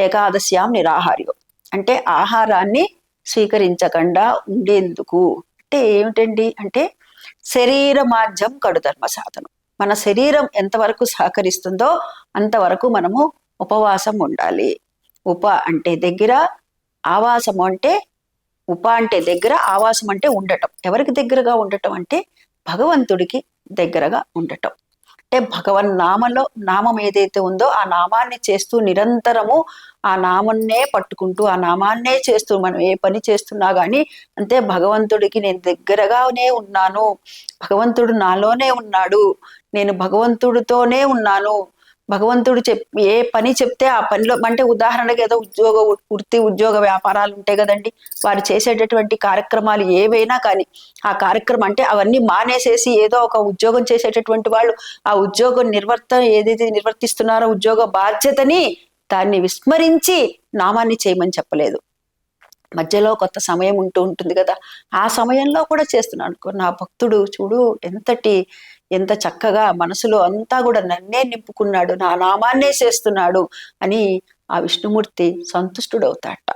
ఏకాదశ్యాం నిరాహార్యో అంటే ఆహారాన్ని స్వీకరించకుండా ఉండేందుకు. అంటే ఏమిటండి అంటే శరీర మాధ్యం కడుధర్మ సాధనం. మన శరీరం ఎంతవరకు సహకరిస్తుందో అంతవరకు మనము ఉపవాసం ఉండాలి. ఉప అంటే దగ్గర, ఆవాసము అంటే ఉప అంటే దగ్గర, ఆవాసం అంటే ఉండటం. ఎవరికి దగ్గరగా ఉండటం అంటే భగవంతుడికి దగ్గరగా ఉండటం. అంటే భగవన్ నామంలో నామం ఏదైతే ఉందో ఆ నామాన్ని చేస్తూ నిరంతరము ఆ నామన్నే పట్టుకుంటూ ఆ నామాన్నే చేస్తూ మనం ఏ పని చేస్తున్నా కానీ అంతే భగవంతుడికి నేను దగ్గరగానే ఉన్నాను, భగవంతుడు నాలోనే ఉన్నాడు, నేను భగవంతుడితోనే ఉన్నాను. భగవంతుడు ఏ పని చెప్తే ఆ పనిలో అంటే ఉదాహరణకి ఏదో వృత్తి ఉద్యోగ వ్యాపారాలు ఉంటాయి కదండి, వారు చేసేటటువంటి కార్యక్రమాలు ఏవైనా కానీ ఆ కార్యక్రమం అంటే అవన్నీ మానేసేసి ఏదో ఒక ఉద్యోగం చేసేటటువంటి వాళ్ళు ఆ ఉద్యోగం ఏదైతే నిర్వర్తిస్తున్నారో ఉద్యోగ బాధ్యతని దాన్ని విస్మరించి నామాన్ని చేయమని చెప్పలేదు. మధ్యలో కొత్త సమయం ఉంటుంది కదా, ఆ సమయంలో కూడా చేస్తున్నాడు. నా భక్తుడు చూడు ఎంత చక్కగా మనసులో అంతా కూడా నన్నే నింపుకున్నాడు, నా నామాన్నే చేస్తున్నాడు అని ఆ విష్ణుమూర్తి సంతుష్టుడవుతాట.